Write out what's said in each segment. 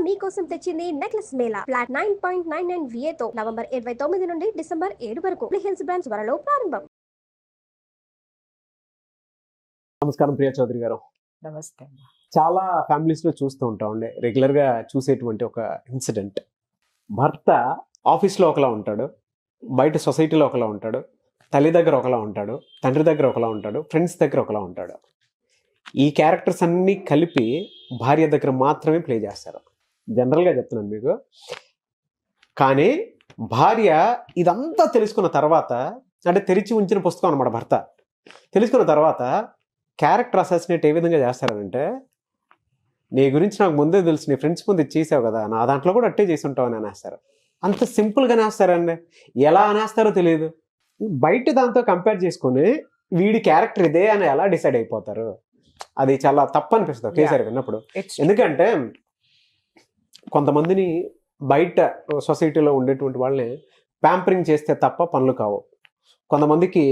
మీకోసం తెచ్చింది necklace Mela flat 9.99 VA తో నవంబర్ 29 నుండి డిసెంబర్ 7 వరకు హిల్స్ బ్రాంచ్ త్వరలో ప్రారంభం. నమస్కారం ప్రియా చౌదరి గారు. నమస్తే. చాలా ఫ్యామిలీస్ లో చూస్తూ ఉంటామండి, రెగ్యులర్ గా చూసేటువంటి ఒక ఇన్సిడెంట్. భర్త ఆఫీస్లో ఒకలా ఉంటాడు, బయట సొసైటీలో ఒకలా ఉంటాడు, తల్లి దగ్గర ఒకలా ఉంటాడు, తండ్రి దగ్గర ఒకలా ఉంటాడు, ఫ్రెండ్స్ దగ్గర ఒకలా ఉంటాడు. ఈ క్యారెక్టర్స్ అన్నీ కలిపి భార్య దగ్గర మాత్రమే ప్లే చేస్తారు. జనరల్గా చెప్తున్నాను మీకు. కానీ భార్య ఇదంతా తెలుసుకున్న తర్వాత, అంటే తెరిచి ఉంచిన పుస్తకం అనమాట భర్త, తెలుసుకున్న తర్వాత క్యారెక్టర్ అసాసినేట్ ఏ విధంగా చేస్తారంటే, నీ గురించి నాకు ముందే తెలుసు, నీ ఫ్రెండ్స్ ముందు చేసావు కదా, నా దాంట్లో కూడా అట్టే చేసి ఉంటావు అని అనేస్తారు. అంత సింపుల్గా అనేస్తారండి. ఎలా అనేస్తారో తెలియదు. బయట దాంతో కంపేర్ చేసుకుని వీడి క్యారెక్టర్ ఇదే అని ఎలా డిసైడ్ అయిపోతారు? అది చాలా తప్పు అనిపిస్తుంది ఒకేసారి విన్నప్పుడు. ఎందుకంటే కొంతమందిని బయట సొసైటీలో ఉండేటువంటి వాళ్ళని ప్యాంపరింగ్ చేస్తే తప్ప పనులు కావు. కొంతమందికి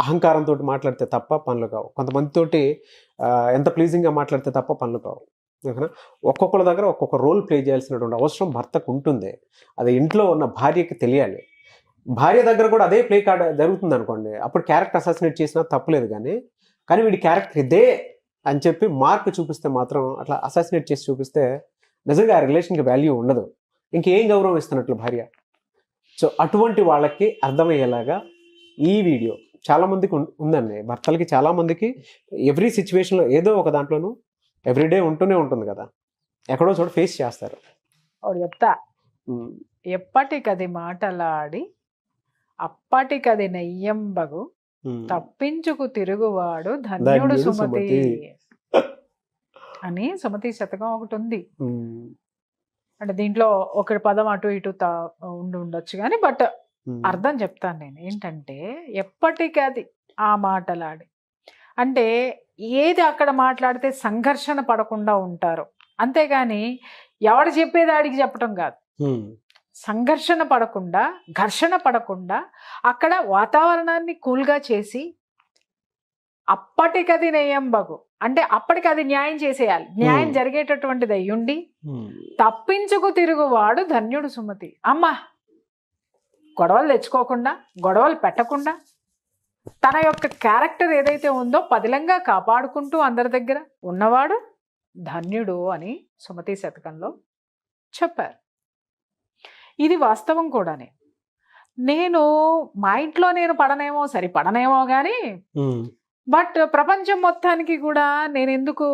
అహంకారంతో మాట్లాడితే తప్ప పనులు కావు. కొంతమందితోటి ఎంత ప్లీజింగ్గా మాట్లాడితే తప్ప పనులు కావు. ఒక్కొక్కరి దగ్గర ఒక్కొక్క రోల్ ప్లే చేయాల్సినటువంటి అవసరం భర్తకు ఉంటుంది. అది ఇంట్లో ఉన్న భార్యకి తెలియాలి. భార్య దగ్గర కూడా అదే ప్లే కార్డ్ జరుగుతుంది అనుకోండి, అప్పుడు క్యారెక్టర్ అసాసినేట్ చేసినా తప్పులేదు. కానీ వీడి క్యారెక్టర్ ఇదే అని చెప్పి మార్క్ చూపిస్తే మాత్రం, అట్లా అసాసినేట్ చేసి చూపిస్తే నిజంగా ఆ రిలేషన్కి వాల్యూ ఉండదు. ఇంకేం గౌరవం ఇస్తున్నట్లు భార్య. సో అటువంటి వాళ్ళకి అర్థమయ్యేలాగా ఈ వీడియో చాలామందికి ఉందండి. భర్తలకి చాలామందికి ఎవ్రీ సిచ్యువేషన్లో ఏదో ఒక దాంట్లోనూ ఎవ్రీడే ఉంటూనే ఉంటుంది కదా, ఎక్కడో చోట ఫేస్ చేస్తారు. చెప్తా, ఎప్పటికది మాటలాడి అప్పటికది నెయ్యంబగు తప్పించుకు తిరుగువాడు ధన్యుడు సుమతి అని సుమతి శతకం ఒకటి ఉంది. అంటే దీంట్లో ఒక పదం అటు ఇటు ఉండొచ్చు కానీ, బట్ అర్థం చెప్తాను నేను. ఏంటంటే ఎప్పటికది ఆ మాటలాడి అంటే ఏది అక్కడ మాట్లాడితే సంఘర్షణ పడకుండా ఉంటారు, అంతేగాని ఎవడు చెప్పేది ఆడికి చెప్పటం కాదు. సంఘర్షణ పడకుండా, ఘర్షణ పడకుండా అక్కడ వాతావరణాన్ని కూల్గా చేసి అప్పటికది నెయ్యంబగు అంటే అప్పటికి అది న్యాయం చేసేయాలి. న్యాయం జరిగేటటువంటిది అయ్యుండి తప్పించుకు తిరుగువాడు ధన్యుడు సుమతి. అమ్మా, గొడవలు తెచ్చుకోకుండా, గొడవలు పెట్టకుండా తన యొక్క క్యారెక్టర్ ఏదైతే ఉందో పదిలంగా కాపాడుకుంటూ అందరి దగ్గర ఉన్నవాడు ధన్యుడు అని సుమతి శతకంలో చెప్పారు. ఇది వాస్తవం కూడానే. నేను మా ఇంట్లో నేను పడనేమో, పడనేమో కానీ, బట్ ప్రపంచం మొత్తానికి కూడా నేను ఎందుకు,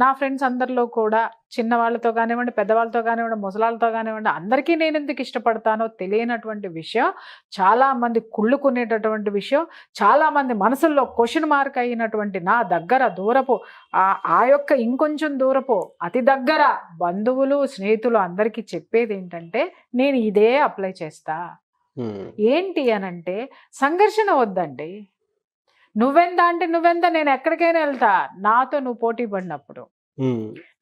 నా ఫ్రెండ్స్ అందరిలో కూడా చిన్నవాళ్ళతో కానివ్వండి, పెద్దవాళ్ళతో కానివ్వండి, ముసలాళ్ళతో కానివ్వండి, అందరికీ నేను ఎందుకు ఇష్టపడతానో తెలియనటువంటి విషయం, చాలామంది కుళ్ళుకునేటటువంటి విషయం, చాలామంది మనసుల్లో క్వశ్చన్ మార్క్ అయినటువంటి నా దగ్గర దూరపు ఆ యొక్క ఇంకొంచెం దూరపు అతి దగ్గర బంధువులు, స్నేహితులు అందరికీ చెప్పేది ఏంటంటే, నేను ఇదే అప్లై చేస్తా. ఏంటి అనంటే, సంఘర్షణ వద్దండి. నువ్వెంత అంటే నువ్వెంత, నేను ఎక్కడికైనా వెళ్తా. నాతో నువ్వు పోటీ పడినప్పుడు,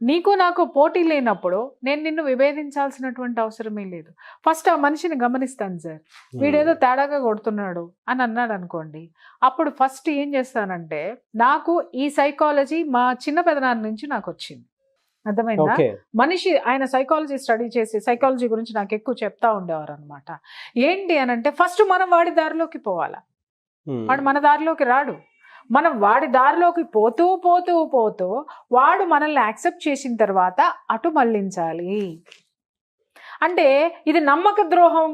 నీకు నాకు పోటీ లేనప్పుడు నేను నిన్ను విభేదించాల్సినటువంటి అవసరమే లేదు. ఫస్ట్ ఆ మనిషిని గమనిస్తాను. సార్, వీడేదో తేడాగా కొడుతున్నాడు అని అన్నాడు అనుకోండి, అప్పుడు ఫస్ట్ ఏం చేస్తానంటే, నాకు ఈ సైకాలజీ మా చిన్న పెదనాన్న నుంచి నాకు వచ్చింది. అర్థమైందా? మనిషి ఆయన సైకాలజీ స్టడీ చేసి సైకాలజీ గురించి నాకు ఎక్కువ చెప్తా ఉండేవారు అనమాట. ఏంటి అనంటే, ఫస్ట్ మనం వాడి దారిలోకి పోవాలా, వాడు మన దారిలోకి రాడు. మనం వాడి దారిలోకి పోతూ పోతూ పోతూ వాడు మనల్ని యాక్సెప్ట్ చేసిన తర్వాత అటు మళ్ళించాలి. అంటే ఇది నమ్మక ద్రోహం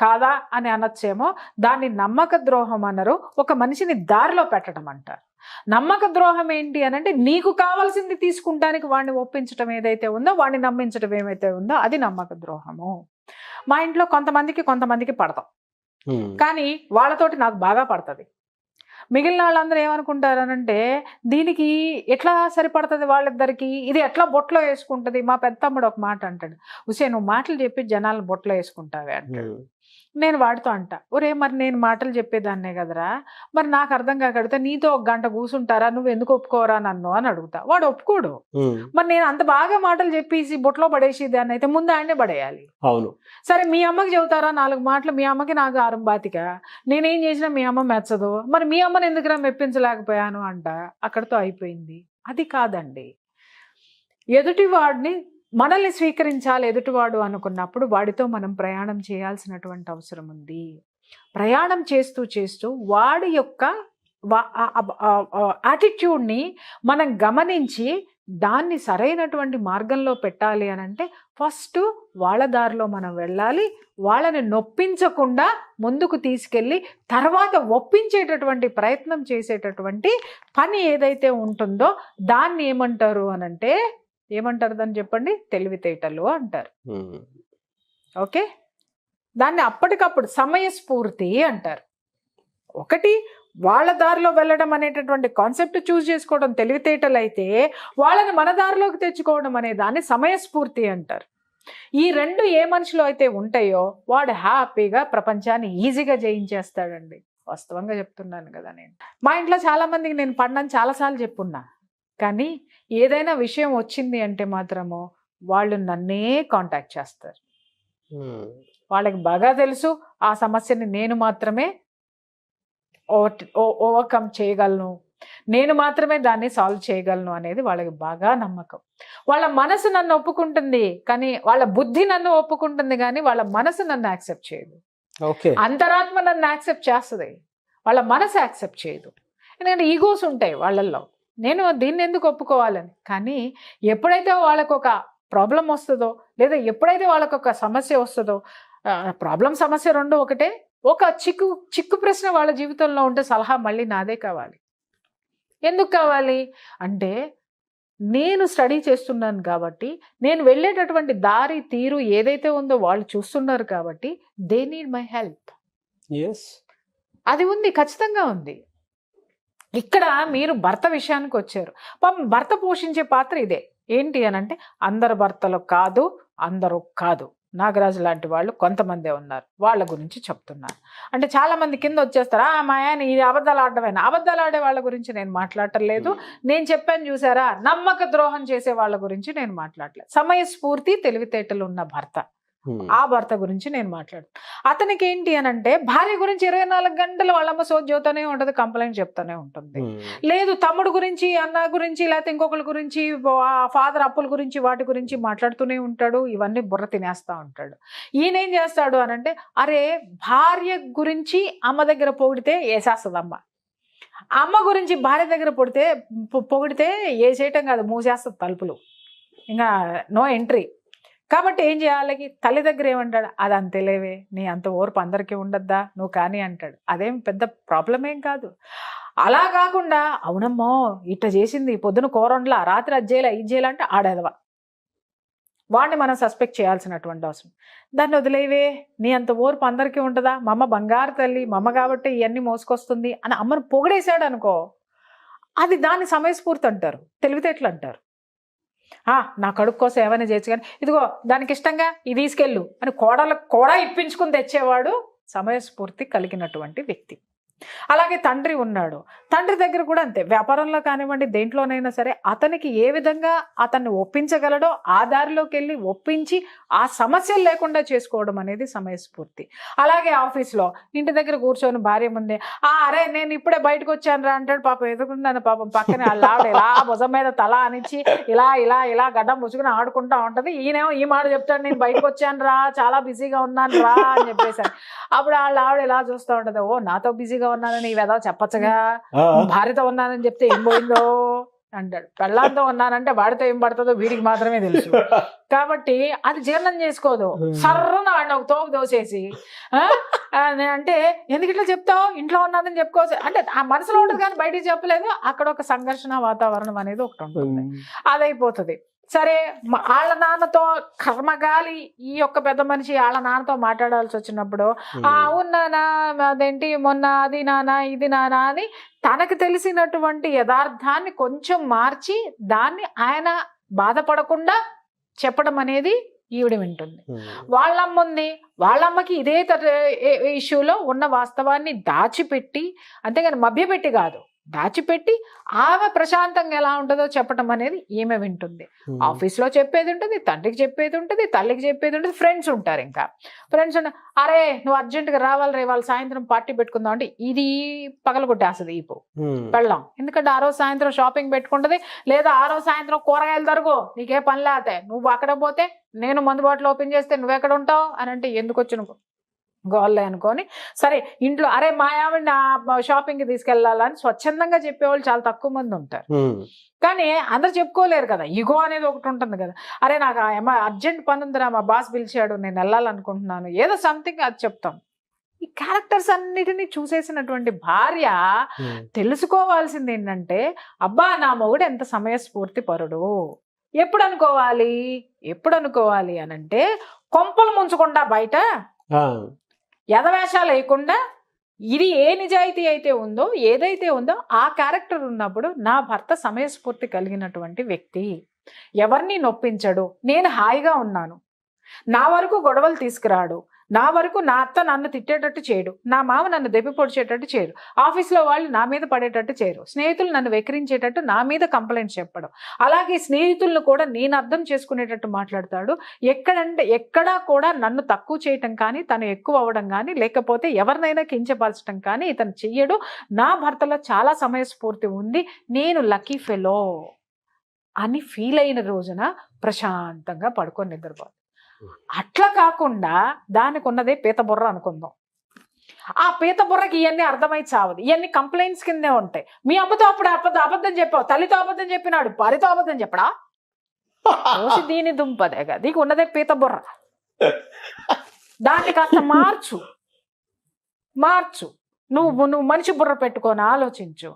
కాదా అని అనొచ్చేమో, దాన్ని నమ్మక ద్రోహం అన్నారు. ఒక మనిషిని దారిలో పెట్టడం అంటారు. నమ్మక ద్రోహం ఏంటి అనంటే, నీకు కావాల్సింది తీసుకుంటానికి వాడిని ఒప్పించడం ఏదైతే ఉందో, వాడిని నమ్మించడం ఏమైతే ఉందో, అది నమ్మక ద్రోహము. మా ఇంట్లో కొంతమందికి పడతాం, కానీ వాళ్ళతోటి నాకు బాగా పడుతుంది. మిగిలిన వాళ్ళందరూ ఏమనుకుంటారనంటే, దీనికి ఎట్లా సరిపడుతుంది వాళ్ళిద్దరికి, ఇది ఎట్లా బొట్లో వేసుకుంటుంది. మా పెద్ద తమ్ముడు ఒక మాట అంటాడు, ఉసే నువ్వు మాటలు చెప్పి జనాలను బొట్లో వేసుకుంటావే అంటాడు. నేను వాడితో అంట, ఒరే మరి నేను మాటలు చెప్పేదాన్నే కదరా, మరి నాకు అర్థం కాకడితే నీతో ఒక గంట కూర్చుంటారా, నువ్వు ఎందుకు ఒప్పుకోరా నన్ను అని అడుగుతా. వాడు ఒప్పుకోడు. మరి నేను అంత బాగా మాటలు చెప్పేసి బొట్లో పడేసి దాన్ని అయితే ముందు ఆయనే పడేయాలి. అవును, సరే మీ అమ్మకి చెబుతారా 4 మాటలు, మీ అమ్మకి నాకు ఆరంబాతిక, నేనేం చేసినా మీ అమ్మ మెచ్చదు, మరి మీ అమ్మని ఎందుకురా మెప్పించలేకపోయాను అంట. అక్కడితో అయిపోయింది. అది కాదండి. ఎదుటి వాడిని మనల్ని స్వీకరించాలి ఎదుటివాడు అనుకున్నప్పుడు వాడితో మనం ప్రయాణం చేయాల్సినటువంటి అవసరం ఉంది. ప్రయాణం చేస్తూ చేస్తూ వాడి యొక్క యాటిట్యూడ్ని మనం గమనించి దాన్ని సరైనటువంటి మార్గంలో పెట్టాలి అని అంటే ఫస్ట్ వాళ్ళ దారిలో మనం వెళ్ళాలి. వాళ్ళని నొప్పించకుండా ముందుకు తీసుకెళ్ళి తర్వాత ఒప్పించేటటువంటి ప్రయత్నం చేసేటటువంటి పని ఏదైతే ఉంటుందో దాన్ని ఏమంటారు అని అంటే, ఏమంటారు దాన్ని చెప్పండి? తెలివితేటలు అంటారు. ఓకే, దాన్ని అప్పటికప్పుడు సమయస్ఫూర్తి అంటారు. ఒకటి వాళ్ళ దారిలో వెళ్ళడం అనేటటువంటి కాన్సెప్ట్ చూస్ చేసుకోవడం తెలివితేటలు అయితే, వాళ్ళని మన దారిలోకి తెచ్చుకోవడం అనే దాన్ని సమయస్ఫూర్తి అంటారు. ఈ రెండు ఏ మనిషిలో అయితే ఉంటాయో వాడు హ్యాపీగా ప్రపంచాన్ని ఈజీగా జయించేస్తాడండి. వాస్తవంగా చెప్తున్నాను కదా. నేను మా ఇంట్లో చాలా మందికి నేను పడినని చాలాసార్లు చెప్పున్నా, కానీ ఏదైనా విషయం వచ్చింది అంటే మాత్రము వాళ్ళు నన్నే కాంటాక్ట్ చేస్తారు. వాళ్ళకి బాగా తెలుసు ఆ సమస్యని నేను మాత్రమే ఓవర్కమ్ చేయగలను, నేను మాత్రమే దాన్ని సాల్వ్ చేయగలను అనేది వాళ్ళకి బాగా నమ్మకం. వాళ్ళ మనసు నన్ను ఒప్పుకుంటుంది, కానీ వాళ్ళ బుద్ధి నన్ను ఒప్పుకుంటుంది, కానీ వాళ్ళ మనసు నన్ను యాక్సెప్ట్ చేయదు. అంతరాత్మ నన్ను యాక్సెప్ట్ చేస్తుంది, వాళ్ళ మనసు యాక్సెప్ట్ చేయదు. ఎందుకంటే ఈగోస్ ఉంటాయి వాళ్ళల్లో, నేను దీన్ని ఎందుకు ఒప్పుకోవాలని. కానీ ఎప్పుడైతే వాళ్ళకు ఒక ప్రాబ్లం వస్తుందో, లేదా ఎప్పుడైతే వాళ్ళకు ఒక సమస్య వస్తుందో, ప్రాబ్లం సమస్య రెండు ఒకటే, ఒక చిక్కు ప్రశ్న వాళ్ళ జీవితంలో ఉంటే సలహా మళ్ళీ నాదే కావాలి. ఎందుకు కావాలి అంటే, నేను స్టడీ చేస్తున్నాను కాబట్టి, నేను వెళ్ళేటటువంటి దారి తీరు ఏదైతే ఉందో వాళ్ళు చూస్తున్నారు కాబట్టి దే నీడ్ మై హెల్ప్. అది ఉంది, ఖచ్చితంగా ఉంది. ఇక్కడ మీరు భర్త విషయానికి వచ్చారు. పాపం భర్త పోషించే పాత్ర ఇదే. ఏంటి అని అంటే, అందరు భర్తలు కాదు, అందరూ కాదు, నాగరాజు లాంటి వాళ్ళు కొంతమందే ఉన్నారు, వాళ్ళ గురించి చెప్తున్నాను. అంటే చాలా మంది కింద వచ్చేస్తారు, మాయాని ఇది అబద్ధాలు ఆడటమేనా. అబద్ధాలు ఆడే వాళ్ళ గురించి నేను మాట్లాడటం లేదు. నేను చెప్పాను చూసారా, నమ్మక ద్రోహం చేసే వాళ్ళ గురించి నేను మాట్లాడలేదు. సమయస్ఫూర్తి తెలివితేటలు ఉన్న భర్త, ఆ భర్త గురించి నేను మాట్లాడుతాను. అతనికి ఏంటి అని అంటే, భార్య గురించి 24 గంటలు వాళ్ళమ్మ సోద్యోతనే ఉంటుంది, కంప్లైంట్ చెప్తానే ఉంటుంది. లేదు తమ్ముడు గురించి, అన్న గురించి, లేకపోతే ఇంకొకరి గురించి, ఫాదర్ అప్పుల గురించి, వాటి గురించి మాట్లాడుతూనే ఉంటాడు. ఇవన్నీ బుర్ర తినేస్తా ఉంటాడు. ఈయన ఏం చేస్తాడు అని అంటే, అరే భార్య గురించి అమ్మ దగ్గర పొగిడితే వేసేస్తుంది అమ్మ, అమ్మ గురించి భార్య దగ్గర పొగిడితే వేసేయటం కాదు, మూసేస్తుంది తలుపులు, ఇంకా నో ఎంట్రీ. కాబట్టి ఏం చేయాలి, తల్లి దగ్గర ఏమంటాడు, అది అంతేలేవే, నీ అంత ఓర్పు అందరికీ ఉండద్దా, నువ్వు కానీ అంటాడు. అదేం పెద్ద ప్రాబ్లం ఏం కాదు. అలా కాకుండా, అవునమ్మో ఇట్ట చేసింది, పొద్దున కూరండ్లా, రాత్రి అది చేయాల, ఇది చేయాలంటే ఆడేదవా, వాడిని మనం సస్పెక్ట్ చేయాల్సినటువంటి అవసరం. దాన్ని వదిలేవే, నీ అంత ఓర్పు అందరికీ ఉంటుందా, మా అమ్మ బంగారు తల్లి, మా అమ్మ కాబట్టి ఇవన్నీ మోసుకొస్తుంది అని అమ్మను పొగిడేశాడు అనుకో, అది దాన్ని సమయస్ఫూర్తి అంటారు, తెలివితేటలు అంటారు. నా కడుపు కోసం ఏమైనా చేయొచ్చు, కానీ ఇదిగో దానికి ఇష్టంగా ఇది తీసుకెళ్ళు అని కోడలకు కూడా ఇప్పించుకుని తెచ్చేవాడు సమయస్ఫూర్తి కలిగినటువంటి వ్యక్తి. అలాగే తండ్రి ఉన్నాడు, తండ్రి దగ్గర కూడా అంతే. వ్యాపారంలో కానివ్వండి, దేంట్లోనైనా సరే అతనికి ఏ విధంగా అతన్ని ఒప్పించగలడో ఆ దారిలోకి వెళ్ళి ఒప్పించి ఆ సమస్యలు లేకుండా చేసుకోవడం అనేది సమయస్ఫూర్తి. అలాగే ఆఫీస్లో ఇంటి దగ్గర కూర్చొని భార్య ముందే, అరే నేను ఇప్పుడే బయటకు వచ్చాను రా అంటాడు. పాపం ఎదుగున్నాను, పాపం పక్కనే ఆవిడ ఇలా భుజం మీద తల అనిచ్చి ఇలా ఇలా ఇలా గడ్డం ముసుకుని ఆడుకుంటా ఉంటది. ఈయనేమో ఈ మాట చెప్తాడు, నేను బయటకు వచ్చాను రా, చాలా బిజీగా ఉన్నాను రా అని చెప్పేసాను. అప్పుడు ఆవిడ ఇలా చూస్తూ ఉంటది, ఓ నాతో బిజీగా ఉన్నానని ఈ వెధవ చెప్పచ్చుగా, భార్యతో ఉన్నానని చెప్తే ఏం పోయిందో అంటాడు. పెళ్ళాంతో ఉన్నానంటే వాడితో ఏం పడుతుందో వీడికి మాత్రమే తెలుసు. కాబట్టి అది జీర్ణం చేసుకోదు. సర్రన వాడిని ఒక తోపు దోసేసి అంటే ఎందుకు ఇట్లా చెప్తావు, ఇంట్లో ఉన్నానని చెప్పుకోవచ్చు అంటే ఆ మనసులో ఉంటుంది కానీ బయటికి చెప్పలేదు. అక్కడ ఒక సంఘర్షణ వాతావరణం అనేది ఒకటి ఉంటుంది, అదైపోతుంది. సరే వాళ్ళ నాన్నతో కర్మగాలి ఈ యొక్క పెద్ద మనిషి వాళ్ళ నాన్నతో మాట్లాడాల్సి వచ్చినప్పుడు, అవునానా అదేంటి మొన్న అది నానా ఇది నానా అని తనకు తెలిసినటువంటి యథార్థాన్ని కొంచెం మార్చి దాన్ని ఆయన బాధపడకుండా చెప్పడం అనేది ఈవిడ వింటుంది. వాళ్ళమ్మ ఉంది, వాళ్ళమ్మకి ఇదే ఇష్యూలో ఉన్న వాస్తవాన్ని దాచిపెట్టి, అంతేగాని మభ్యపెట్టి కాదు, దాచిపెట్టి ఆమె ప్రశాంతంగా ఎలా ఉంటుందో చెప్పడం అనేది ఈమె వింటుంది. ఆఫీస్లో చెప్పేది ఉంటుంది, తండ్రికి చెప్పేది ఉంటుంది, తల్లికి చెప్పేది ఉంటుంది, ఫ్రెండ్స్ ఉంటారు. ఇంకా ఫ్రెండ్స్ అరే నువ్వు అర్జెంటుగా రావాలి రే, వాళ్ళు సాయంత్రం పార్టీ పెట్టుకుందాం అంటే ఇది పగలగొట్టేస్తుంది ఈపు పెళ్ళాం. ఎందుకంటే ఆ రోజు సాయంత్రం షాపింగ్ పెట్టుకుంటుంది, లేదా ఆ రోజు సాయంత్రం కూరగాయలు తరుగు, నీకే పని లేతే నువ్వు అక్కడ పోతే నేను మందు బాటిల్ ఓపెన్ చేస్తే నువ్వెక్కడ ఉంటావు అని అంటే ఎందుకు వచ్చి నువ్వు గోల్లే అనుకొని సరే ఇంట్లో అరే మా ఆవిడ షాపింగ్కి తీసుకెళ్లాలని స్వచ్ఛందంగా చెప్పేవాళ్ళు చాలా తక్కువ మంది ఉంటారు. కానీ అందరు చెప్పుకోలేరు కదా, ఇగో అనేది ఒకటి ఉంటుంది కదా. అరే నాకు అర్జెంట్ పని ఉందిరా, మా బాస్ పిలిచాడు, నేను వెళ్ళాలనుకుంటున్నాను, ఏదో సంథింగ్ అది చెప్తాం. ఈ క్యారెక్టర్స్ అన్నిటినీ చూసేసినటువంటి భార్య తెలుసుకోవాల్సింది ఏంటంటే, అబ్బా నా మొగుడు ఎంత సమయస్ఫూర్తి పరుడు. ఎప్పుడు అనుకోవాలి అని అంటే కొంపలు ముంచకుండా బయట యథవేషాలు వేయకుండా ఇది ఏ నిజాయితీ అయితే ఉందో ఏదైతే ఉందో ఆ క్యారెక్టర్ ఉన్నప్పుడు నా భర్త సమయస్ఫూర్తి కలిగినటువంటి వ్యక్తి, ఎవరిని నొప్పించడు, నేను హాయిగా ఉన్నాను, నా వరకు గొడవలు తీసుకురాడు, నా వరకు నా అత్త నన్ను తిట్టేటట్టు చేయడు, నా మామ నన్ను దెబ్బి పొడిచేటట్టు చేయరు, ఆఫీస్లో వాళ్ళు నా మీద పడేటట్టు చేయరు, స్నేహితులు నన్ను వెక్కిరించేటట్టు నా మీద కంప్లైంట్స్ చెప్పడం, అలాగే స్నేహితులను కూడా నేను అర్థం చేసుకునేటట్టు మాట్లాడతాడు. ఎక్కడా కూడా నన్ను తక్కువ చేయటం కానీ, తను ఎక్కువ అవ్వడం కానీ, లేకపోతే ఎవరినైనా కించపరచడం కానీ ఇతను చెయ్యడు. నా భర్తలో చాలా సమయస్ఫూర్తి ఉంది, నేను లక్కీ ఫెలో అని ఫీల్ అయిన రోజున ప్రశాంతంగా పడుకొని నిద్రపోదు. అట్లా కాకుండా దానికి ఉన్నదే పీత బుర్ర అనుకుందాం. ఆ పీత బుర్రకి ఇవన్నీ అర్థమై చావదు, ఇవన్నీ కంప్లైంట్స్ కిందే ఉంటాయి. మీ అమ్మతో అప్పుడు అబద్ధం చెప్పావు, తల్లితో అబద్ధం చెప్పినాడు, భార్యతో అబద్ధం చెప్పడా, దీని దుంపదేగా, నీకు ఉన్నదే పీత బుర్ర. దాన్ని కాస్త మార్చు. నువ్వు మనిషి బుర్ర పెట్టుకొని ఆలోచించు.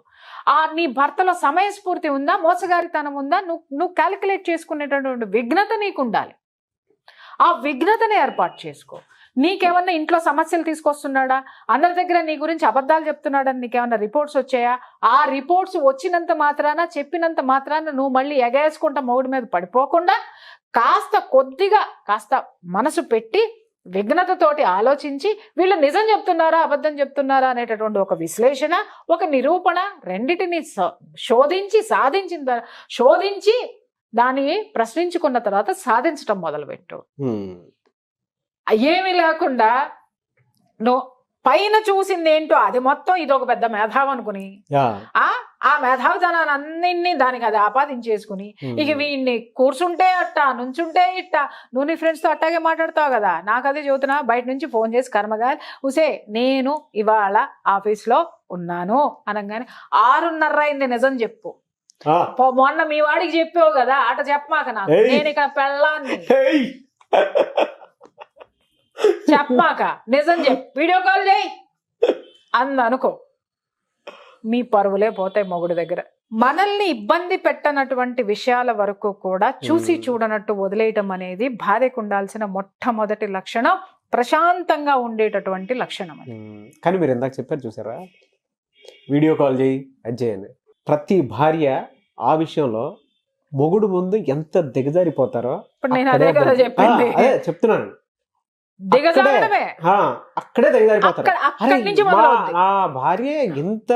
నీ భర్తలో సమయస్ఫూర్తి ఉందా, మోసగారితనం ఉందా, నువ్వు క్యాలిక్యులేట్ చేసుకునేటటువంటి విఘ్నత నీకు ఉండాలి. ఆ విఘ్నతని ఏర్పాటు చేసుకో. నీకేమన్నా ఇంట్లో సమస్యలు తీసుకొస్తున్నాడా, అందరి దగ్గర నీ గురించి అబద్ధాలు చెప్తున్నాడని నీకేమన్నా రిపోర్ట్స్ వచ్చాయా? ఆ రిపోర్ట్స్ వచ్చినంత మాత్రాన, చెప్పినంత మాత్రాన నువ్వు మళ్ళీ ఎగేసుకుంటా మొగుడి మీద పడిపోకుండా కాస్త మనసు పెట్టి విఘ్నతతోటి ఆలోచించి వీళ్ళు నిజం చెప్తున్నారా అబద్ధం చెప్తున్నారా అనేటటువంటి ఒక విశ్లేషణ, ఒక నిరూపణ, రెండిటిని శోధించి దాన్ని ప్రశ్నించుకున్న తర్వాత సాధించటం మొదలుపెట్టు. ఏమీ లేకుండా నువ్వు పైన చూసింది ఏంటో అది మొత్తం ఇది ఒక పెద్ద మేధావి అనుకుని ఆ మేధావితనాన్ని అన్నింటినీ దానికి అది ఆపాదించేసుకుని ఇక వీడిని కూర్చుంటే అట్ట, నుంచుంటే ఇట్ట, నువ్వు నీ ఫ్రెండ్స్తో అట్టాగే మాట్లాడతావు కదా, నాకు అదే చదువుతున్నా, బయట నుంచి ఫోన్ చేసి కర్మగాలి ఉసే నేను ఇవాళ ఆఫీస్లో ఉన్నాను అనగానే 6:30 అయింది నిజం చెప్పు, మొన్న మీ వాడికి చెప్పావు కదా అట చెప్పమాక, నాకు నేను ఇక్కడ పెళ్ళాన్ని చెప్పమాక, నిజం చెప్పు, వీడియో కాల్ చేయి అందనుకో, మీ పరువులే పోతాయి మొగుడు దగ్గర. మనల్ని ఇబ్బంది పెట్టనటువంటి విషయాల వరకు కూడా చూసి చూడనట్టు వదిలేయటం అనేది భార్యకు ఉండాల్సిన మొట్టమొదటి లక్షణం, ప్రశాంతంగా ఉండేటటువంటి లక్షణం. కానీ మీరు ఇందాక చెప్పారు చూసారా, వీడియో కాల్ చేయి అది చేయని, ప్రతి భార్య ఆ విషయంలో మొగుడు ముందు ఎంత దిగజారిపోతారో. ఇప్పుడు నేను అదే కదా చెప్పింది, అదే చెప్తున్నాను, అక్కడే దిగజారిపోతారు. ఆ భార్య ఎంత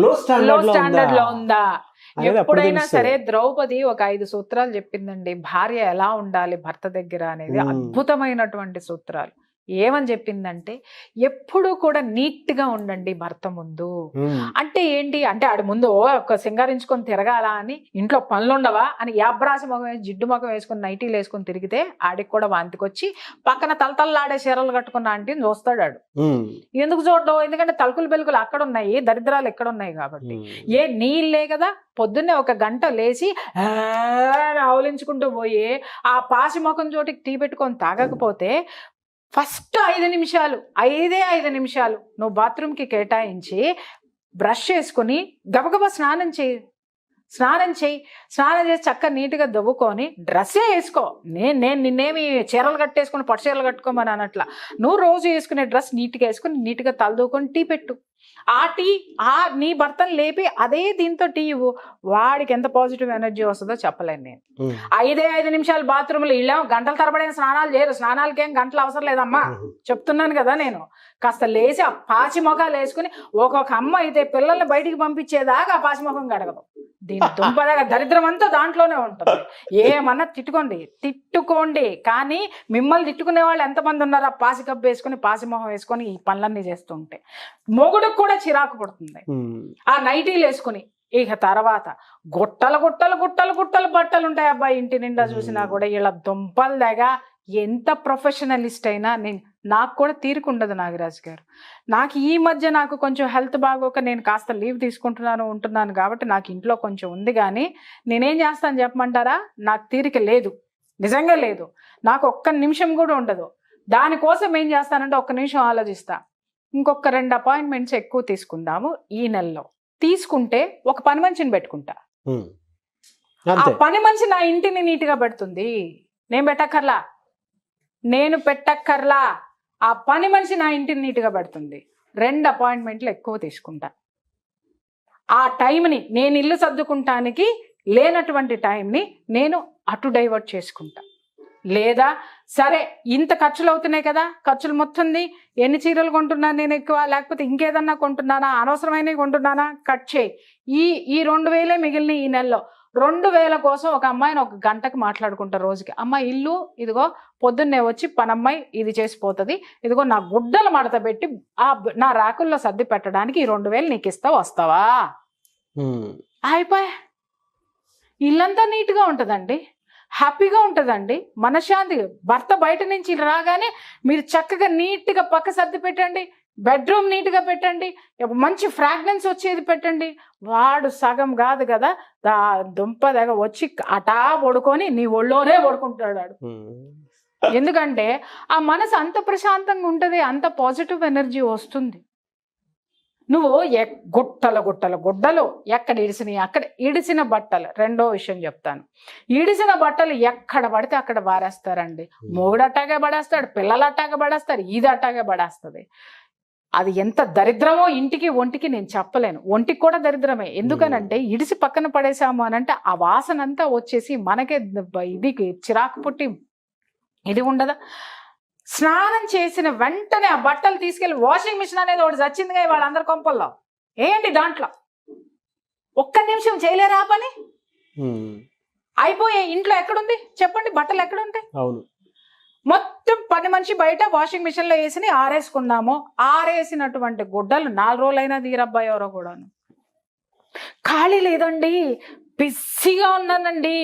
లో స్టాండర్డ్ లో ఉందా. ఎప్పుడైనా సరే ద్రౌపది ఒక 5 సూత్రాలు చెప్పిందండి, భార్య ఎలా ఉండాలి భర్త దగ్గర అనేది, అద్భుతమైనటువంటి సూత్రాలు. ఏమని చెప్పిందంటే, ఎప్పుడు కూడా నీట్ గా ఉండండి భర్త ముందు. అంటే ఏంటి అంటే, ఆడి ముందు ఒక సింగారించుకొని తిరగాల అని, ఇంట్లో పనులుండవా అని యాబ్రాసి మొగం వేసి జిడ్డు మొగం వేసుకుని నైటీలు వేసుకుని తిరిగితే ఆడికి కూడా వాంతికొచ్చి పక్కన తలతల్లాడే చీరలు కట్టుకున్న ఆంటీని చూస్తాడు. ఆడు ఎందుకు చూడడం, ఎందుకంటే తలుకులు బెలుకులు అక్కడ ఉన్నాయి, దరిద్రాలు ఎక్కడ ఉన్నాయి కాబట్టి. నీళ్ళే కదా, పొద్దున్నే 1 గంట లేచి ఆవులించుకుంటూ పోయి ఆ పాసి మొఖం చోటికి టీ పెట్టుకొని తాగకపోతే ఫస్ట్ 5 నిమిషాలు నువ్వు బాత్రూమ్కి కేటాయించి బ్రష్ చేసుకుని గబగబా స్నానం చేసి చక్కగా నీట్గా దవ్వుకొని డ్రెస్సే వేసుకో. నేను నిన్నేమి చీరలు కట్టేసుకుని పట్టు చీరలు కట్టుకోమని అనట్లా. నువ్వు రోజు వేసుకునే డ్రెస్ నీట్గా వేసుకుని నీట్గా తలదూకొని టీ పెట్టు. ఆ టీ నీ భర్తను లేపి అదే దీంతో టీ ఇవ్వు, వాడికి ఎంత పాజిటివ్ ఎనర్జీ వస్తుందో చెప్పలేను నేను. 5 నిమిషాలు బాత్రూంలో ఇలా గంటల తరబడిన స్నానాలు చేయరు, స్నానాలకేం గంటలు అవసరం లేదమ్మా, చెప్తున్నాను కదా నేను. కాస్త లేచి ఆ పాచి మొఖాలు వేసుకుని ఒక్కొక్క అమ్మ అయితే పిల్లల్ని బయటికి పంపించేదాకా ఆ పాచి మొఖం గడగదు. దీని దుంపదాగా దరిద్రం అంతా దాంట్లోనే ఉంటుంది. ఏమన్నా తిట్టుకోండి, కానీ మిమ్మల్ని తిట్టుకునే వాళ్ళు ఎంతమంది ఉన్నారు? ఆ పాసి కప్పు వేసుకుని పాసి మొహం వేసుకొని ఈ పనులన్నీ చేస్తుంటే మొగుడుకు కూడా చిరాకు పడుతుంది. ఆ నైటీలు వేసుకుని ఇక తర్వాత గుట్టలు బట్టలు ఉంటాయి అబ్బాయి ఇంటి నిండా చూసినా కూడా. ఇలా దుంపలు దగ్గర ఎంత ప్రొఫెషనలిస్ట్ అయినా నాకు కూడా తీరుకుండదు నాగరాజు గారు. నాకు ఈ మధ్య నాకు కొంచెం హెల్త్ బాగోక నేను కాస్త లీవ్ ఉంటున్నాను కాబట్టి నాకు ఇంట్లో కొంచెం ఉంది. కానీ నేనేం చేస్తాను చెప్పమంటారా? నాకు తీరిక లేదు, నిజంగా లేదు. నాకు ఒక్క నిమిషం కూడా ఉండదు. దానికోసం ఏం చేస్తానంటే ఒక్క నిమిషం ఆలోచిస్తా, ఇంకొక 2 అపాయింట్మెంట్స్ ఎక్కువ తీసుకుందాము ఈ నెలలో. తీసుకుంటే ఒక పని మనిషిని పెట్టుకుంటా. ఆ పని మనిషి నా ఇంటిని నీట్గా పెడుతుంది, నేను పెట్టక్కర్లా. ఆ పని మనిషి నా ఇంటిని నీట్గా పెడుతుంది. 2 అపాయింట్మెంట్లు ఎక్కువ తీసుకుంటా. ఆ టైంని నేను ఇల్లు సర్దుకుంటానికి లేనటువంటి టైంని నేను అటు డైవర్ట్ చేసుకుంటా. లేదా సరే ఇంత ఖర్చులు అవుతున్నాయి కదా, ఖర్చులు మొత్తంది ఎన్ని చీరలు కొంటున్నాను నేను ఎక్కువ, లేకపోతే ఇంకేదన్నా కొంటున్నానా, అనవసరమైనవి కొంటున్నానా, కట్ చేయి. ఈ 2000 మిగిలిన ఈ నెలలో 2000 కోసం ఒక అమ్మాయిని 1 గంటకి మాట్లాడుకుంటా రోజుకి. అమ్మ ఇల్లు ఇదిగో పొద్దున్నే వచ్చి పనమ్మాయి ఇది చేసిపోతుంది, ఇదిగో నా గుడ్డలు మడత పెట్టి నా ర్యాకుల్లో సర్ది పెట్టడానికి ఈ 2000 నీకు వస్తావా? అయిపోయా. ఇల్లంతా నీట్గా ఉంటుందండి, హ్యాపీగా ఉంటుందండి, మనశ్శాంతి. భర్త బయట నుంచి రాగానే మీరు చక్కగా నీట్గా పక్క సర్ది పెట్టండి, బెడ్రూమ్ నీట్గా పెట్టండి, మంచి ఫ్రాగ్రెన్స్ వచ్చేది పెట్టండి. వాడు సగం కాదు కదా దుంప దగ్గర వచ్చి అటా పడుకొని నీ ఒళ్ళోనే పడుకుంటాడు వాడు. ఎందుకంటే ఆ మనసు అంత ప్రశాంతంగా ఉంటుంది, అంత పాజిటివ్ ఎనర్జీ వస్తుంది. నువ్వు గుడ్డలు ఎక్కడ ఇడిసినాయి అక్కడ ఇడిసిన బట్టలు. రెండో విషయం చెప్తాను, ఇడిసిన బట్టలు ఎక్కడ పడితే అక్కడ బారేస్తారండి. మొగుడు అట్టాగే పడేస్తాడు, పిల్లలు అట్టాగే పడేస్తారు, ఇది అట్టాగే పడేస్తుంది. అది ఎంత దరిద్రమో ఇంటికి ఒంటికి నేను చెప్పలేను. ఒంటికి కూడా దరిద్రమే. ఎందుకనంటే ఇడిసి పక్కన పడేసాము అనంటే ఆ వాసన అంతా వచ్చేసి మనకే ఇది చిరాకు పుట్టి ఇది ఉండదా. స్నానం చేసిన వెంటనే ఆ బట్టలు తీసుకెళ్లి వాషింగ్ మిషన్ అనేది ఒకటి చచ్చిందిగా వాళ్ళందరి కొంపల్లో. ఏంటి దాంట్లో ఒక్క నిమిషం చేయలేరా పని? అయిపోయే ఇంట్లో ఎక్కడుంది చెప్పండి, బట్టలు ఎక్కడుంటాయి? అవును, మొత్తం పని మనిషి బయట వాషింగ్ మిషన్ లో వేసి ఆరేసుకున్నాము. ఆరేసినటువంటి గుడ్డలు 4 రోజులైనా తీరబ్బాయి ఎవరో కూడాను. ఖాళీ లేదండి, బిజీగా ఉన్నానండి.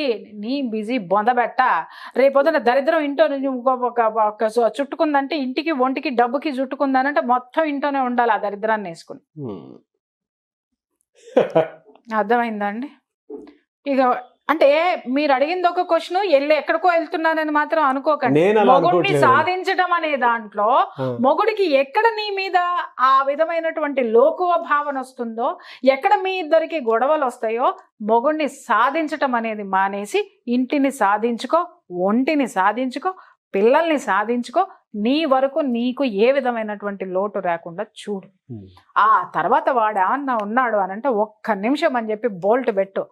నీ బిజీ బొందబెట్ట. రేపొద్దున దరిద్రం ఇంట్లో చుట్టుకుందంటే ఇంటికి ఒంటికి డబ్బుకి చుట్టుకుందనంటే మొత్తం ఇంట్లోనే ఉండాలి ఆ దరిద్రాన్ని వేసుకుని. అర్థమైందా అండి? ఇక అంటే మీరు అడిగింది ఒక క్వశ్చన్, ఎక్కడికో వెళ్తున్నానని మాత్రం అనుకోకండి. మొగుడిని సాధించడం అనే దాంట్లో మొగుడికి ఎక్కడ నీ మీద ఆ విధమైనటువంటి లోకువ భావన వస్తుందో, ఎక్కడ మీ ఇద్దరికి గొడవలు వస్తాయో, మొగుడిని సాధించటం అనేది మానేసి ఇంటిని సాధించుకో, ఒంటిని సాధించుకో, పిల్లల్ని సాధించుకో. నీ వరకు నీకు ఏ విధమైనటువంటి లోటు రాకుండా చూడు. ఆ తర్వాత వాడు ఏమన్నా ఉన్నాడు అనంటే ఒక్క నిమిషం అని చెప్పి బోల్ట్ పెట్టు,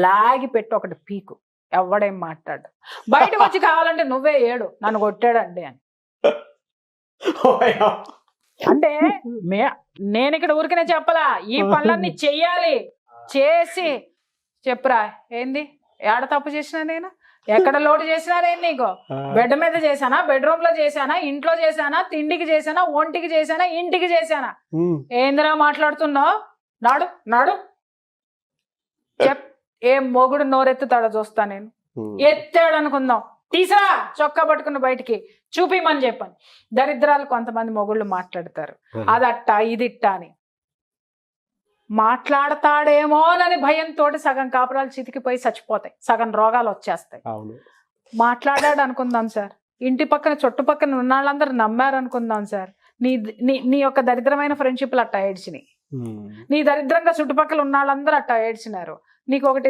లాగి పెట్టు, ఒకటి పీకు. ఎవడేం మాట్లాడు, బయటకు వచ్చి కావాలంటే నువ్వే ఏడు నన్ను కొట్టాడండి అని. అంటే నేను ఇక్కడ ఊరికనే చెప్పలా, ఈ పనులన్నీ చెయ్యాలి. చేసి చెప్పురా ఏంది, ఏడ తప్పు చేసినా నేను, ఎక్కడ లోటు చేసినా నేను నీకు? బెడ్ మీద చేశానా, బెడ్రూమ్ లో చేశానా, ఇంట్లో చేశానా, తిండికి చేశానా, ఒంటికి చేశానా, ఇంటికి చేశానా? ఏందిరా మాట్లాడుతున్నావు? నాడు నాడు ఏం మొగుడు నోరెత్తుతాడో చూస్తా నేను. ఎత్తాడు అనుకుందాం, తీసరా చొక్కా పట్టుకున్న బయటికి చూపిమని చెప్పాను. దరిద్రాలు కొంతమంది మొగుళ్ళు మాట్లాడతారు, అదట్ట ఇదిట్ట అని. మాట్లాడతాడేమోనని భయంతో సగం కాపురాలు చితికిపోయి చచ్చిపోతాయి, సగం రోగాలు వచ్చేస్తాయి. మాట్లాడాడు అనుకుందాం సార్, ఇంటి పక్కన చుట్టుపక్కన ఉన్న వాళ్ళందరూ నమ్మారు అనుకుందాం సార్, నీ యొక్క దరిద్రమైన ఫ్రెండ్షిప్లు అట్టా ఏడ్చినాయి, నీ దరిద్రంగా చుట్టుపక్కల ఉన్న వాళ్ళందరూ అట్టా ఏడ్చినారు. నీకు ఒకటి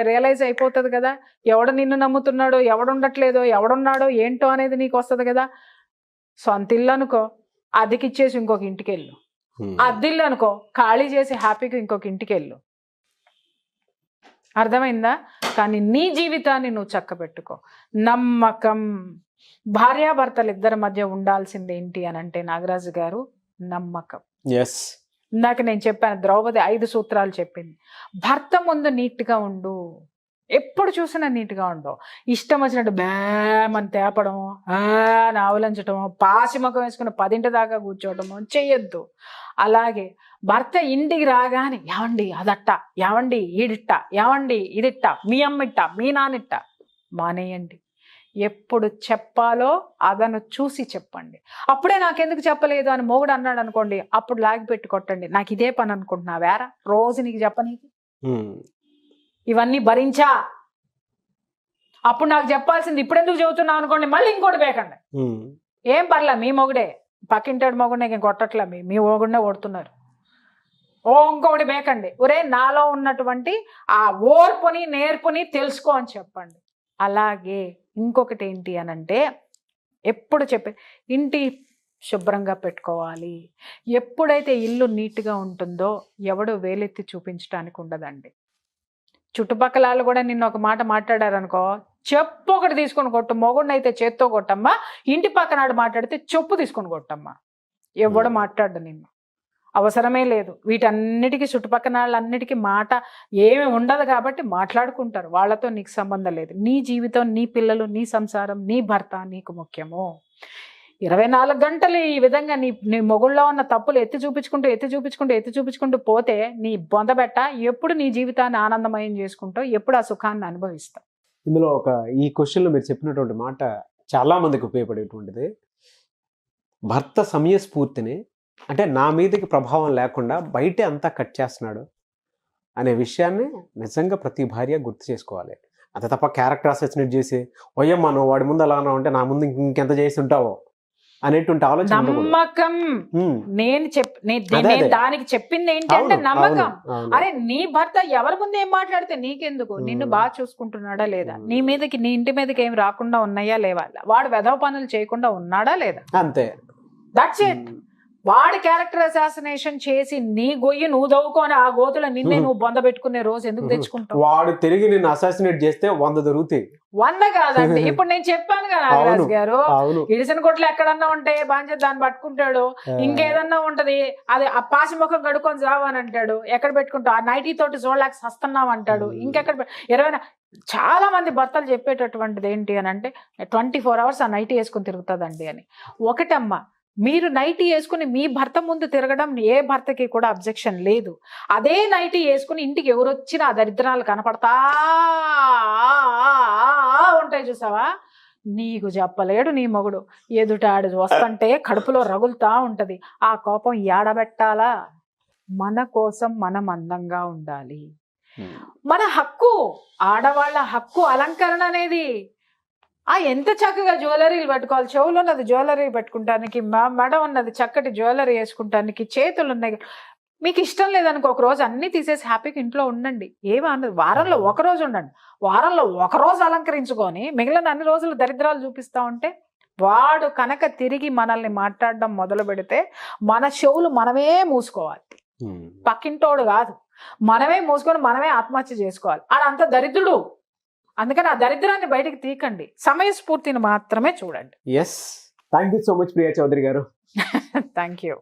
రియలైజ్ అయిపోతుంది కదా, ఎవడు నిన్ను నమ్ముతున్నాడో, ఎవడుండట్లేదో, ఎవడున్నాడో ఏంటో అనేది నీకు వస్తుంది కదా. సొంత ఇల్లు అనుకో, అదికిచ్చేసి ఇంకొక ఇంటికి వెళ్ళు, అద్దిల్లు అనుకో, ఖాళీ చేసి హ్యాపీగా ఇంకొక ఇంటికి వెళ్ళు. అర్థమైందా? కానీ నీ జీవితాన్ని నువ్వు చక్కబెట్టుకో. నమ్మకం. భార్యాభర్తలు ఇద్దరి మధ్య ఉండాల్సింది ఏంటి అని అంటే నాగరాజు గారు, నమ్మకం. ఇందాక నేను చెప్పాను, ద్రౌపది 5 సూత్రాలు చెప్పింది. భర్త ముందు నీట్గా ఉండు, ఎప్పుడు చూసినా నీట్గా ఉండు. ఇష్టం వచ్చినట్టు బేమని తేపడం, ఆవలించటము, పాసిముఖం వేసుకుని 10 దాకా కూర్చోవటము చెయ్యొద్దు. అలాగే భర్త ఇంటికి రాగానే ఏమండి అదట్ట, ఏమండి ఈడిట్ట, ఏమండి ఇదిట్ట, మీ అమ్మిట్ట, మీ నానిట్ట మానేయండి. ఎప్పుడు చెప్పాలో అదను చూసి చెప్పండి. అప్పుడే నాకెందుకు చెప్పలేదు అని మొగుడు అన్నాడు అనుకోండి, అప్పుడు లాగి పెట్టి కొట్టండి. నాకు ఇదే పని అనుకుంటున్నా వేరా, రోజు నీకు చెప్పనీకి ఇవన్నీ భరించా, అప్పుడు నాకు చెప్పాల్సింది ఇప్పుడెందుకు చెబుతున్నావు అనుకోండి, మళ్ళీ ఇంకోటి బేకండి. ఏం పర్లే, మీ మొగుడే, పక్కింటాడు మొగుడిని ఇంక కొట్టట్లే, మీ మొగుడినే కొడుతున్నారు, ఇంకొకటి బేకండి. ఒరే నాలో ఉన్నటువంటి ఆ ఓర్పుని నేర్పుని తెలుసుకో అని చెప్పండి. అలాగే ఇంకొకటి ఏంటి అని అంటే, ఎప్పుడు చెప్పే ఇంటి శుభ్రంగా పెట్టుకోవాలి. ఎప్పుడైతే ఇల్లు నీట్గా ఉంటుందో ఎవడు వేలెత్తి చూపించడానికి ఉండదండి. చుట్టుపక్కల వాళ్ళు కూడా నిన్న ఒక మాట మాట్లాడారనుకో, చెప్పు ఒకటి తీసుకొని కొట్టు. మొగుడిని అయితే చేత్తో కొట్టమ్మా, ఇంటి పక్కనాడు మాట్లాడితే చెప్పు తీసుకొని కొట్టమ్మా. ఎవడు మాట్లాడు నిన్ను, అవసరమే లేదు. వీటన్నిటికీ చుట్టుపక్కల వాళ్ళన్నిటికీ మాట ఏమి ఉండదు కాబట్టి మాట్లాడుకుంటారు, వాళ్ళతో నీకు సంబంధం లేదు. నీ జీవితం, నీ పిల్లలు, నీ సంసారం, నీ భర్త నీకు ముఖ్యము. 24 గంటలు ఈ విధంగా నీ మొగుళ్ళలో ఉన్న తప్పులు ఎత్తి చూపించుకుంటూ పోతే నీ బొందబెట్ట ఎప్పుడు నీ జీవితాన్ని ఆనందమయం చేసుకుంటావు, ఎప్పుడు ఆ సుఖాన్ని అనుభవిస్తావు. ఇందులో ఈ క్వశ్చన్లో మీరు చెప్పినటువంటి మాట చాలా మందికి ఉపయోగపడేటువంటిది. భర్త సమయస్ఫూర్తిని, అంటే నా మీదకి ప్రభావం లేకుండా బయటే అంతా కట్ చేస్తున్నాడు అనే విషయాన్ని నిజంగా ప్రతి భార్య గుర్తు చేసుకోవాలి. అంతే తప్ప క్యారెక్టర్ అసెసినేట్ చేసి ఓయమ్మా నువ్వు వాడి ముందు అలా అంటే నా ముందు ఇంకెంత చేసి ఉంటావో అనేటువంటి ఆలోచన. నమ్మకం. నేను దానికి చెప్పింది ఏంటంటే నమ్మకం. అరే నీ భర్త ఎవరి ముందు ఏం మాట్లాడితే నీకెందుకు, నిన్ను బాగా చూసుకుంటున్నాడా లేదా, నీ మీదకి నీ ఇంటి మీదకి ఏం రాకుండా ఉన్నాయా లేవా, వాడు వెధవ పనులు చేయకుండా ఉన్నాడా లేదా, అంతే. That's it. వాడి క్యారెక్టర్ అసాసినేషన్ చేసి నీ గొయ్యి నువ్వు దవ్వుకొని ఆ గోతులో నిన్నే నువ్వు బొంద పెట్టుకునే రోజు ఎందుకు తెచ్చుకుంటావు? వాడు తిరిగి నిన్ను అసాసినేట్ చేస్తే 100 దొరుకుతాయి. 100 కాదండి. ఇప్పుడు నేను చెప్పాను కదా నాగరాజు గారు, ఇడిసిన కొట్లు ఎక్కడన్నా ఉంటే బాగా దాన్ని పట్టుకుంటాడు, ఇంకేదన్నా ఉంటది అది ఆ పాసి ముఖం కడుక్కొని చావని అంటాడు, ఎక్కడ పెట్టుకుంటావు, ఆ నైటీ తోటి చూడలేక సస్తున్నావు అంటాడు, ఇంకెక్కడ 20. చాలా మంది భర్తలు చెప్పేటటువంటిది ఏంటి అని అంటే 24 hours ఆ నైటీ వేసుకుని తిరుగుతుందండి అని. ఒకటమ్మా, మీరు నైటీ వేసుకుని మీ భర్త ముందు తిరగడం ఏ భర్తకి కూడా అబ్జెక్షన్ లేదు. అదే నైటీ వేసుకుని ఇంటికి ఎవరు వచ్చినా ఆ దరిద్రాలు కనపడతా ఉంటాయి చూసావా, నీకు చెప్పలేడు నీ మొగుడు. ఎదుటాడు వస్తుంటే కడుపులో రగులుతా ఉంటది. ఆ కోపం ఏడబెట్టాలా? మన కోసం మనం అందంగా ఉండాలి. మన హక్కు, ఆడవాళ్ళ హక్కు అలంకరణ అనేది. ఎంత చక్కగా జ్యువెలరీలు పెట్టుకోవాలి, చెవులు ఉన్నది జ్యువెలరీ పెట్టుకుంటానికి, మెడ ఉన్నది చక్కటి జ్యువెలరీ వేసుకుంటానికి, చేతులు ఉన్నాయి. మీకు ఇష్టం లేదనుకో ఒక రోజు అన్ని తీసేసి హ్యాపీగా ఇంట్లో ఉండండి, ఏమీ అన్నది. వారంలో ఒక రోజు ఉండండి, వారంలో ఒక రోజు అలంకరించుకొని మిగిలిన అన్ని రోజులు దరిద్రాలు చూపిస్తా ఉంటే వాడు కనుక తిరిగి మనల్ని మాట్లాడడం మొదలు పెడితే మన చెవులు మనమే మూసుకోవాలి, పక్కింటోడు కాదు. మనమే మూసుకొని మనమే ఆత్మహత్య చేసుకోవాలి. ఆడంత దరిద్రుడు. అందుకని ఆ దరిద్రాన్ని బయటకు తీకండి, సమయస్ఫూర్తిని మాత్రమే చూడండి. Thank you so much Priya Chowdary గారు. Thank you.